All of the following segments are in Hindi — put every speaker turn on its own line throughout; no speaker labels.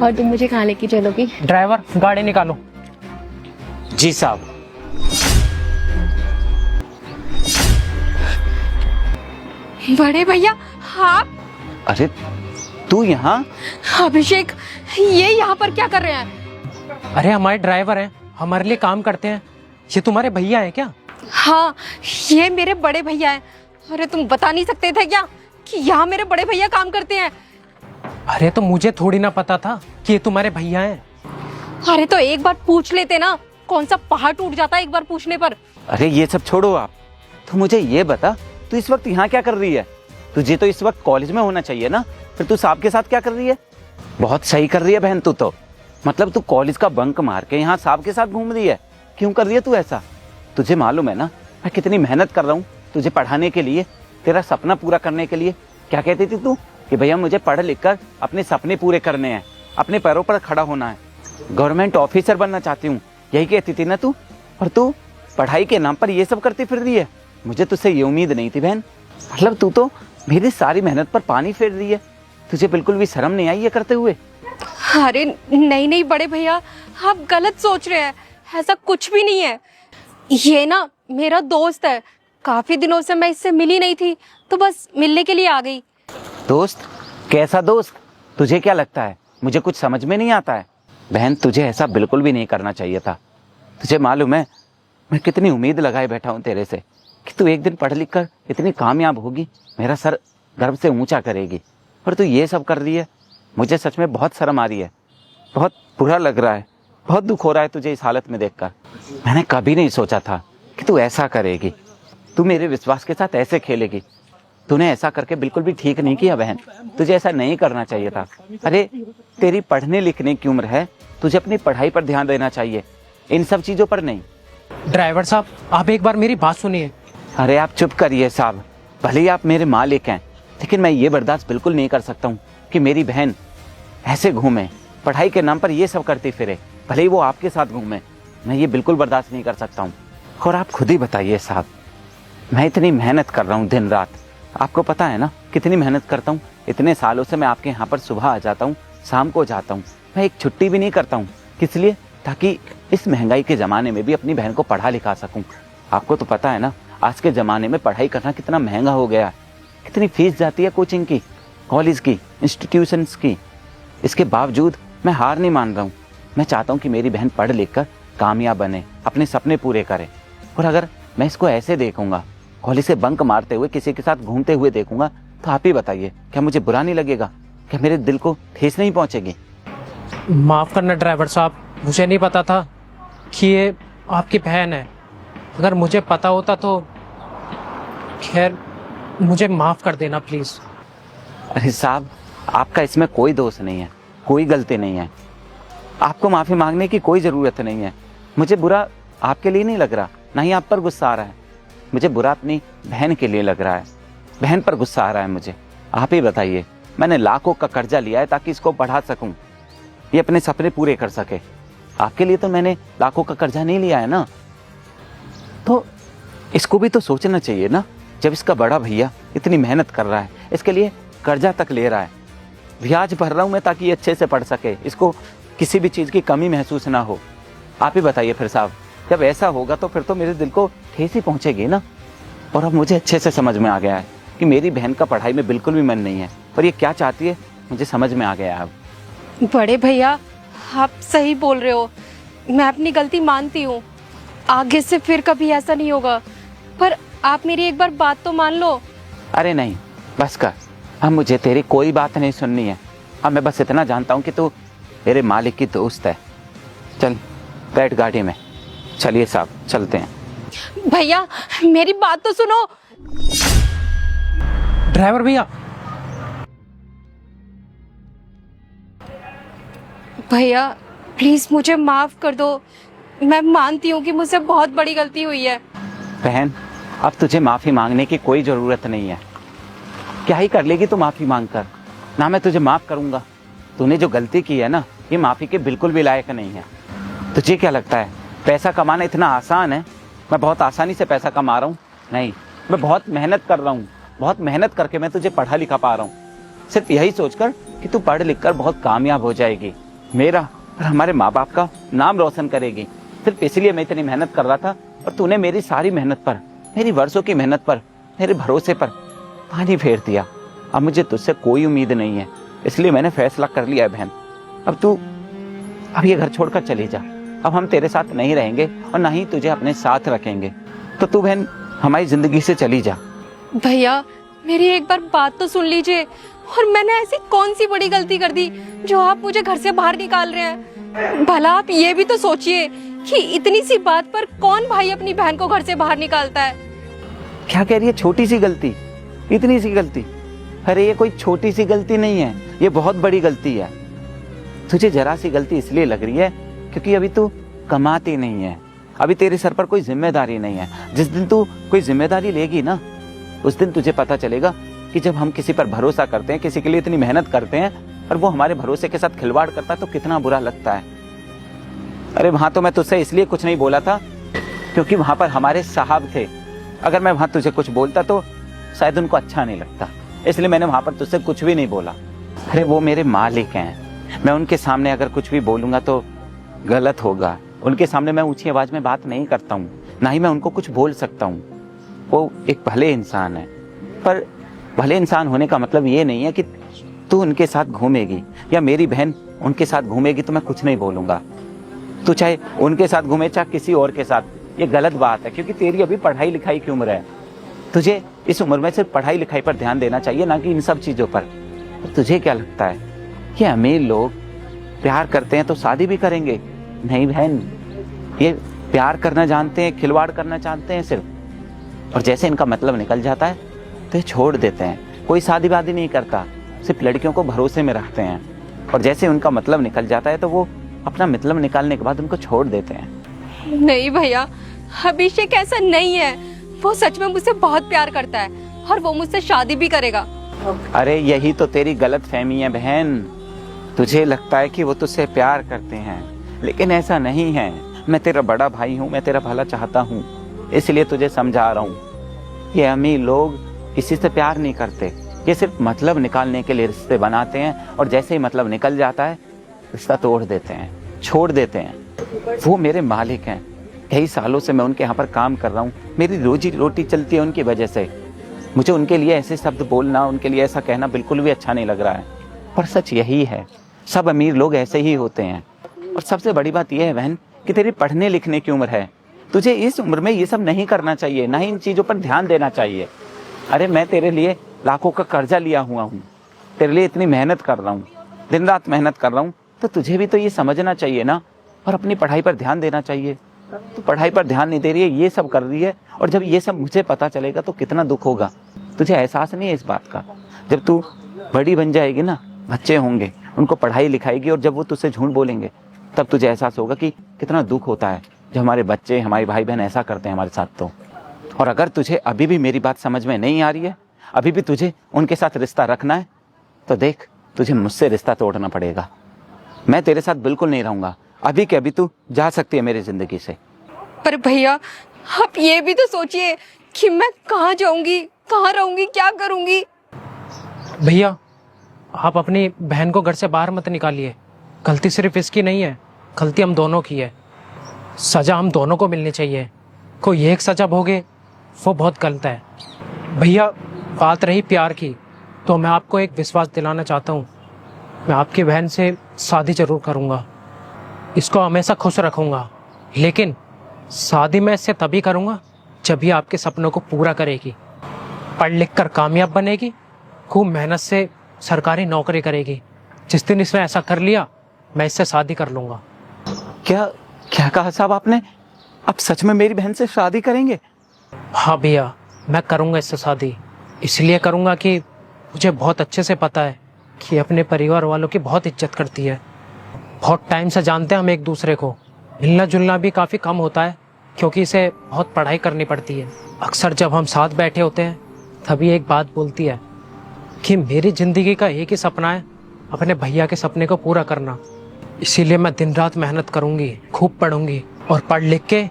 और तुम मुझे कहाँ लेके चलोगी?
ड्राइवर गाड़ी निकालो।
जी साहब।
बड़े भैया आप?
अरे तू यहाँ?
अभिषेक, ये यहाँ पर क्या कर रहे हैं?
अरे हमारे ड्राइवर हैं, हमारे लिए काम करते हैं। ये तुम्हारे भैया हैं क्या?
हाँ, ये मेरे बड़े भैया हैं। अरे तुम बता नहीं सकते थे क्या कि यहाँ मेरे बड़े भैया काम करते हैं?
अरे तो मुझे थोड़ी ना पता था कि ये तुम्हारे भैया हैं।
अरे तो एक बार पूछ लेते ना, कौन सा पहाड़ टूट जाता है एक बार पूछने पर।
अरे ये सब छोड़ो आप, तो मुझे ये बता, तू इस वक्त यहाँ क्या कर रही है? तुझे तो इस वक्त कॉलेज में होना चाहिए ना, फिर तू साहब के साथ क्या कर रही है? बहुत सही कर रही है बहन तू तो। मतलब तू कॉलेज का बंक मार के यहाँ साहब के साथ घूम रही है। क्यों कर रही है तू ऐसा? तुझे मालूम है ना मैं कितनी मेहनत कर रहा हूँ तुझे पढ़ाने के लिए, तेरा सपना पूरा करने के लिए। क्या कहती थी तू कि भैया मुझे पढ़ लिख कर अपने सपने पूरे करने हैं, अपने पैरों पर खड़ा होना है, गवर्नमेंट ऑफिसर बनना चाहती हूँ, यही कहती थी ना तू? और तू पढ़ाई के नाम पर ये सब करती फिर रही है। मुझे तुझसे ये उम्मीद नहीं थी बहन। मतलब तू तो मेरी सारी मेहनत पर पानी फेर रही है। तुझे बिल्कुल भी शर्म नहीं आई ये करते हुए?
अरे नहीं नहीं बड़े भैया, आप गलत सोच रहे हैं, ऐसा कुछ भी नहीं है। ये ना मेरा दोस्त है, काफी दिनों से मैं इससे मिली नहीं थी तो बस मिलने के लिए आ गई।
दोस्त? कैसा दोस्त? तुझे क्या लगता है मुझे कुछ समझ में नहीं आता है? बहन तुझे ऐसा बिल्कुल भी नहीं करना चाहिए था। तुझे मालूम है मैं कितनी उम्मीद लगाए बैठा हूँ तेरे से कि तू एक दिन पढ़ लिख कर इतनी कामयाब होगी, मेरा सर गर्व से ऊंचा करेगी, और तू ये सब कर रही है। मुझे सच में बहुत शर्म आ रही है, बहुत बुरा लग रहा है, बहुत दुख हो रहा है तुझे इस हालत में देखकर। मैंने कभी नहीं सोचा था कि तू ऐसा करेगी, तू मेरे विश्वास के साथ ऐसे खेलेगी। तूने ऐसा करके बिल्कुल भी ठीक नहीं किया बहन, तुझे ऐसा नहीं करना चाहिए था। अरे तेरी पढ़ने लिखने की उम्र है, तुझे अपनी पढ़ाई पर ध्यान देना चाहिए, इन सब चीजों पर नहीं।
ड्राइवर साहब आप एक बार मेरी बात सुनिए।
अरे आप चुप करिए साहब, भले ही आप मेरे मालिक हैं, लेकिन मैं ये बर्दाश्त बिल्कुल नहीं कर सकता हूँ कि मेरी बहन ऐसे घूमे, पढ़ाई के नाम पर ये सब करती फिरे, भले ही वो आपके साथ घूमे। मैं ये बिल्कुल बर्दाश्त नहीं कर सकता हूँ। और आप खुद ही बताइए साहब, मैं इतनी मेहनत कर रहा हूँ दिन रात, आपको पता है ना कितनी मेहनत करता हूँ। इतने सालों से मैं आपके यहाँ पर सुबह आ जाता हूँ, शाम को जाता हूँ, मैं एक छुट्टी भी नहीं करता हूँ। किस लिए? ताकि इस महंगाई के ज़माने में भी अपनी बहन को पढ़ा लिखा सकूँ। आपको तो पता है ना आज के ज़माने में पढ़ाई करना कितना महंगा हो गया है, कितनी फीस जाती है कोचिंग की, कॉलेज की, इंस्टीट्यूशंस की। इसके बावजूद मैं हार नहीं मान रहा हूँ। मैं चाहता हूँ कि मेरी बहन पढ़ लिख कर कामयाब बने, अपने सपने पूरे करे। और अगर मैं इसको ऐसे देखूंगा, कॉलेज से बंक मारते हुए किसी के साथ घूमते हुए देखूंगा, तो आप ही बताइए क्या मुझे बुरा नहीं लगेगा? क्या मेरे दिल को ठेस नहीं पहुंचेगी?
माफ करना ड्राइवर साहब, मुझे नहीं पता था कि ये आपकी बहन है। अगर मुझे पता होता तो खैर मुझे माफ कर देना प्लीज।
अरे साहब आपका इसमें कोई दोष नहीं है, कोई गलती नहीं है, आपको माफी मांगने की कोई जरूरत नहीं है। मुझे बुरा आपके लिए नहीं लग रहा, ना ही आप पर गुस्सा आ रहा है। मुझे बुरा अपनी बहन के लिए लग रहा है, बहन पर गुस्सा आ रहा है मुझे। आप ही बताइए, मैंने लाखों का कर्जा लिया है ताकि इसको पढ़ा सकूं, ये अपने सपने पूरे कर सके। आपके लिए तो मैंने लाखों का कर्जा नहीं लिया है ना, तो इसको भी तो सोचना चाहिए ना। जब इसका बड़ा भैया इतनी मेहनत कर रहा है, इसके लिए कर्जा तक ले रहा है, ब्याज भर रहा हूं मैं ताकि ये अच्छे से पढ़ सके, इसको किसी भी चीज की कमी महसूस ना हो। आप ही बताइए फिर साहब, जब ऐसा होगा तो फिर तो मेरे दिल को ठेस ही पहुंचेगी ना। और अब मुझे अच्छे से समझ में आ गया है कि मेरी बहन का पढ़ाई में बिल्कुल भी मन नहीं है, और ये क्या चाहती है मुझे समझ में आ गया है अब।
बड़े भैया आप सही बोल रहे हो, मैं अपनी गलती मानती हूँ, आगे से फिर कभी ऐसा नहीं होगा। पर आप मेरी एक बार बात तो मान लो।
अरे नहीं बस कर, अब मुझे तेरी कोई बात नहीं सुननी है। अब मैं बस इतना जानता हूँ कि तू मेरे मालिक की दोस्त है। चल बैठ गाड़ी में, चलिए साहब चलते हैं।
भैया मेरी बात तो सुनो।
ड्राइवर भैया।
भैया प्लीज मुझे माफ कर दो, मैं मानती हूँ कि मुझसे बहुत बड़ी गलती हुई है।
बहन अब तुझे माफी मांगने की कोई जरूरत नहीं है। क्या ही कर लेगी तू माफी मांग कर? ना मैं तुझे माफ करूंगा। तूने जो गलती की है ना, ये माफी के बिल्कुल भी लायक नहीं है। तुझे क्या लगता है पैसा कमाना इतना आसान है? मैं बहुत आसानी से पैसा कमा रहा हूँ? नहीं, मैं बहुत मेहनत कर रहा हूँ, बहुत मेहनत करके मैं तुझे पढ़ा लिखा पा रहा हूँ, सिर्फ यही सोचकर कि तू पढ़ लिख कर बहुत कामयाब हो जाएगी, मेरा और हमारे माँ बाप का नाम रोशन करेगी। सिर्फ इसलिए मैं इतनी मेहनत कर रहा था और तूने मेरी सारी मेहनत पर, मेरी वर्षों की मेहनत पर, मेरे भरोसे पर पानी फेर दिया। अब मुझे तुझसे कोई उम्मीद नहीं है, इसलिए मैंने फैसला कर लिया है बहन। अब ये घर छोड़कर चली जा। अब हम तेरे साथ नहीं रहेंगे और ना ही तुझे अपने साथ रखेंगे। तो तू बहन हमारी जिंदगी से चली जा।
भैया मेरी एक बार बात तो सुन लीजिए। और मैंने ऐसी कौन सी बड़ी गलती कर दी जो आप मुझे घर से बाहर निकाल रहे हैं? भला आप ये भी तो सोचिए कि इतनी सी बात पर कौन भाई अपनी बहन को घर से बाहर निकालता है?
क्या कह रही है? छोटी सी गलती, इतनी सी गलती? अरे ये कोई छोटी सी गलती नहीं है, ये बहुत बड़ी गलती है। तुझे जरा सी गलती इसलिए लग रही है क्योंकि अभी तू कमाती नहीं है, अभी तेरे सर पर कोई जिम्मेदारी नहीं है। जिस दिन तू कोई जिम्मेदारी लेगी ना, उस दिन तुझे पता चलेगा कि जब हम किसी पर भरोसा करते हैं, किसी के लिए इतनी मेहनत करते हैं और वो हमारे भरोसे के साथ खिलवाड़ करता है तो कितना बुरा लगता है। अरे वहां तो मैं तुझसे इसलिए कुछ नहीं बोला था क्योंकि वहां पर हमारे साहब थे। अगर मैं वहां तुझे कुछ बोलता तो शायद उनको अच्छा नहीं लगता, इसलिए मैंने वहां पर तुझसे कुछ भी नहीं बोला। अरे वो मेरे मालिक हैं, मैं उनके सामने अगर कुछ भी बोलूंगा तो गलत होगा। उनके सामने मैं ऊंची आवाज में बात नहीं करता हूँ, ना ही मैं उनको कुछ बोल सकता हूँ। वो एक भले इंसान है, पर भले इंसान होने का मतलब ये नहीं है कि तू उनके साथ घूमेगी या मेरी बहन उनके साथ घूमेगी तो मैं कुछ नहीं बोलूंगा। तू चाहे उनके साथ घूमे चाहे किसी और के साथ, ये गलत बात है क्योंकि तेरी अभी पढ़ाई लिखाई की उम्र है। तुझे इस उम्र में सिर्फ पढ़ाई लिखाई पर ध्यान देना चाहिए, ना कि इन सब चीजों पर। तुझे क्या लगता है कि अमीर लोग प्यार करते हैं तो शादी भी करेंगे? नहीं बहन, ये प्यार करना जानते हैं, खिलवाड़ करना जानते हैं सिर्फ, और जैसे इनका मतलब निकल जाता है तो ये छोड़ देते हैं। कोई शादी वादी नहीं करता, सिर्फ लड़कियों को भरोसे में रखते हैं, और जैसे उनका मतलब निकल जाता है तो वो अपना मतलब निकालने के बाद उनको छोड़ देते हैं।
नहीं भैया, अभिषेक ऐसा नहीं है। वो सच में मुझसे बहुत प्यार करता है और वो मुझसे शादी भी करेगा।
अरे यही तो तेरी गलत फहमी है बहन। तुझे लगता है कि वो तुझसे प्यार करते हैं, लेकिन ऐसा नहीं है। मैं तेरा बड़ा भाई हूँ, मैं तेरा भला चाहता हूँ, इसलिए तुझे समझा रहा हूँ। ये अमीर लोग किसी से प्यार नहीं करते, ये सिर्फ मतलब निकालने के लिए रिश्ते बनाते हैं, और जैसे ही मतलब निकल जाता है रिश्ता तोड़ देते हैं, छोड़ देते हैं। वो मेरे मालिक हैं, कई सालों से मैं उनके यहाँ पर काम कर रहा हूँ, मेरी रोजी रोटी चलती है उनकी वजह से। मुझे उनके लिए ऐसे शब्द बोलना, उनके लिए ऐसा कहना बिल्कुल भी अच्छा नहीं लग रहा है, पर सच यही है। सब अमीर लोग ऐसे ही होते हैं। और सबसे बड़ी बात यह है बहन कि तेरी पढ़ने लिखने की उम्र है, तुझे इस उम्र में ये सब नहीं करना चाहिए, ना ही इन चीजों पर ध्यान देना चाहिए। अरे मैं तेरे लिए लाखों का कर्जा लिया हुआ हूँ, तेरे लिए इतनी मेहनत कर रहा हूँ, दिन रात मेहनत कर रहा हूँ, तो तुझे भी तो ये समझना चाहिए ना, और अपनी पढ़ाई पर ध्यान देना चाहिए। तो पढ़ाई पर ध्यान नहीं दे रही है, ये सब कर रही है, और जब ये सब मुझे पता चलेगा तो कितना दुख होगा। तुझे एहसास नहीं है इस बात का? जब तू बड़ी बन जाएगी ना, बच्चे होंगे, उनको पढ़ाई लिखाएगी, और जब वो तुझसे झूठ बोलेंगे तब तुझे एहसास होगा कि कितना दुख होता है जब हमारे बच्चे, हमारे भाई बहन ऐसा करते हैं हमारे साथ। तो और अगर तुझे अभी भी मेरी बात समझ में नहीं आ रही है, अभी भी तुझे उनके साथ रिश्ता रखना है, तो देख तुझे मुझसे रिश्ता तोड़ना पड़ेगा। मैं तेरे साथ बिल्कुल नहीं रहूंगा। अभी के अभी तू जा सकती है मेरी जिंदगी से।
पर भैया आप ये भी तो सोचिए कि मैं कहाँ जाऊंगी, कहाँ रहूंगी, क्या करूंगी।
भैया आप अपनी बहन को घर से बाहर मत निकालिए। गलती सिर्फ इसकी नहीं है, गलती हम दोनों की है। सजा हम दोनों को मिलनी चाहिए। कोई एक सजा भोगे वो बहुत गलत है। भैया बात रही प्यार की, तो मैं आपको एक विश्वास दिलाना चाहता हूँ। मैं आपकी बहन से शादी जरूर करूँगा, इसको हमेशा खुश रखूँगा, लेकिन शादी मैं इससे तभी करूँगा जब ये आपके सपनों को पूरा करेगी, पढ़ लिख कर कामयाब बनेगी, खूब मेहनत से सरकारी नौकरी करेगी। जिस दिन इसने ऐसा कर लिया मैं इससे शादी कर लूँगा।
क्या क्या कहा साहब आपने? आप सच में मेरी बहन से शादी करेंगे?
हाँ भैया, मैं करूँगा इससे शादी। इसलिए करूँगा कि मुझे बहुत अच्छे से पता है कि अपने परिवार वालों की बहुत इज्जत करती है। बहुत टाइम से जानते हैं हम एक दूसरे को, मिलना जुलना भी काफ़ी कम होता है क्योंकि इसे बहुत पढ़ाई करनी पड़ती है। अक्सर जब हम साथ बैठे होते हैं तभी एक बात बोलती है कि मेरी ज़िंदगी का एक ही सपना है, अपने भैया के सपने को पूरा करना। इसीलिए मैं दिन रात मेहनत करूँगी, खूब पढ़ूँगी, और पढ़ लिख के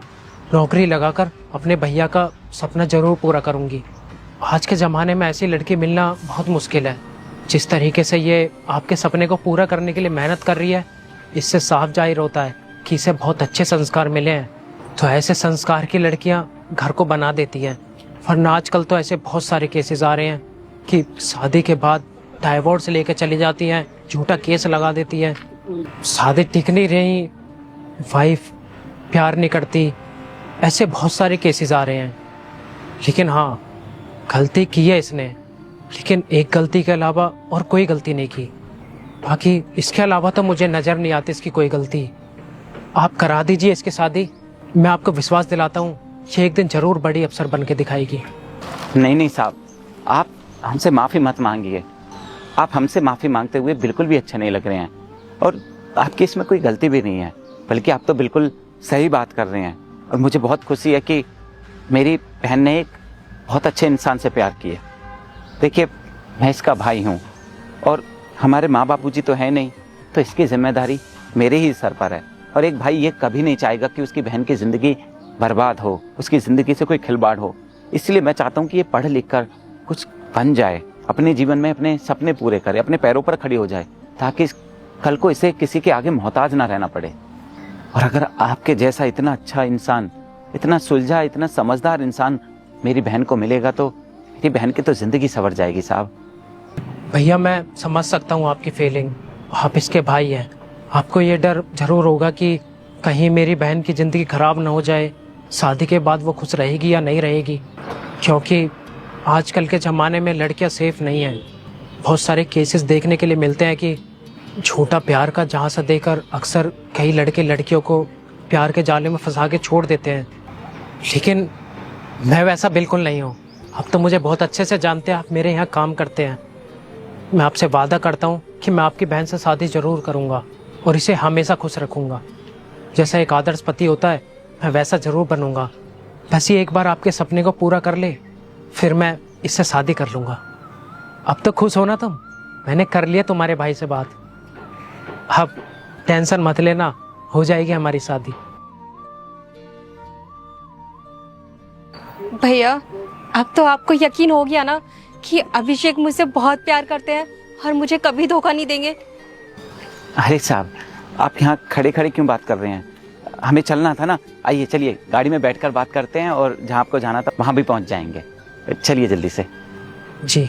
नौकरी लगाकर अपने भैया का सपना ज़रूर पूरा करूँगी। आज के ज़माने में ऐसी लड़की मिलना बहुत मुश्किल है। जिस तरीके से ये आपके सपने को पूरा करने के लिए मेहनत कर रही है, इससे साफ जाहिर होता है कि इसे बहुत अच्छे संस्कार मिले हैं। तो ऐसे संस्कार की लड़कियां घर को बना देती हैं। वरना आजकल तो ऐसे बहुत सारे केसेस आ रहे हैं कि शादी के बाद डाइवोर्स लेके चली जाती हैं, झूठा केस लगा देती है, शादी टिक नहीं रही, वाइफ प्यार नहीं करती। ऐसे बहुत सारे केसेस आ रहे हैं। लेकिन हाँ, गलती की है इसने, लेकिन एक गलती के अलावा और कोई गलती नहीं की। बाकी इसके अलावा तो मुझे नज़र नहीं आती इसकी कोई गलती। आप करा दीजिए इसकी शादी। मैं आपको विश्वास दिलाता हूँ ये एक दिन जरूर बड़ी अफसर बन के दिखाएगी।
नहीं नहीं साहब, आप हमसे माफ़ी मत मांगिए। आप हमसे माफ़ी मांगते हुए बिल्कुल भी अच्छे नहीं लग रहे हैं, और आपकी इसमें कोई गलती भी नहीं है, बल्कि आप तो बिल्कुल सही बात कर रहे हैं। और मुझे बहुत खुशी है कि मेरी बहन ने एक बहुत अच्छे इंसान से प्यार किया। देखिए, मैं इसका भाई हूँ और हमारे माँ बापूजी तो है नहीं, तो इसकी जिम्मेदारी मेरे ही सर पर है। और एक भाई ये कभी नहीं चाहेगा कि उसकी बहन की ज़िंदगी बर्बाद हो, उसकी ज़िंदगी से कोई खिलवाड़ हो। इसलिए मैं चाहता हूँ कि ये पढ़ लिख कर कुछ बन जाए, अपने जीवन में अपने सपने पूरे करे, अपने पैरों पर खड़ी हो जाए, ताकि कल को इसे किसी के आगे मोहताज ना रहना पड़े। और अगर आपके जैसा इतना अच्छा इंसान, इतना सुलझा, इतना समझदार इंसान मेरी बहन को मिलेगा तो मेरी बहन की तो ज़िंदगी संवर जाएगी साहब।
भैया, मैं समझ सकता हूँ आपकी फीलिंग। आप इसके भाई हैं, आपको ये डर जरूर होगा कि कहीं मेरी बहन की ज़िंदगी खराब ना हो जाए, शादी के बाद वो खुश रहेगी या नहीं रहेगी। क्योंकि आजकल के ज़माने में लड़कियां सेफ नहीं हैं। बहुत सारे केसेस देखने के लिए मिलते हैं कि झूठा प्यार का झांसा देकर अक्सर कई लड़के लड़कियों को प्यार के जाले में फंसा के छोड़ देते हैं। लेकिन मैं वैसा बिल्कुल नहीं हूँ। अब तो मुझे बहुत अच्छे से जानते हैं, आप मेरे यहाँ काम करते हैं। मैं आपसे वादा करता हूँ कि मैं आपकी बहन से शादी ज़रूर करूँगा और इसे हमेशा खुश रखूँगा। जैसा एक आदर्श पति होता है, मैं वैसा ज़रूर बनूँगा। बस ये एक बार आपके सपने को पूरा कर ले, फिर मैं इससे शादी कर लूँगा। अब तो खुश हो ना तुम? मैंने कर लिया तुम्हारे भाई से बात। अब टेंशन मत लेना, हो जाएगी हमारी शादी।
भैया, अब तो आपको यकीन हो गया ना कि अभिषेक मुझसे बहुत प्यार करते हैं और मुझे कभी धोखा नहीं देंगे।
अरे साहब, आप यहाँ खड़े खड़े क्यों बात कर रहे हैं? हमें चलना था ना। आइए चलिए, गाड़ी में बैठकर बात करते हैं और जहाँ आपको जाना था वहाँ भी पहुँच जाएंगे। चलिए जल्दी से।
जी।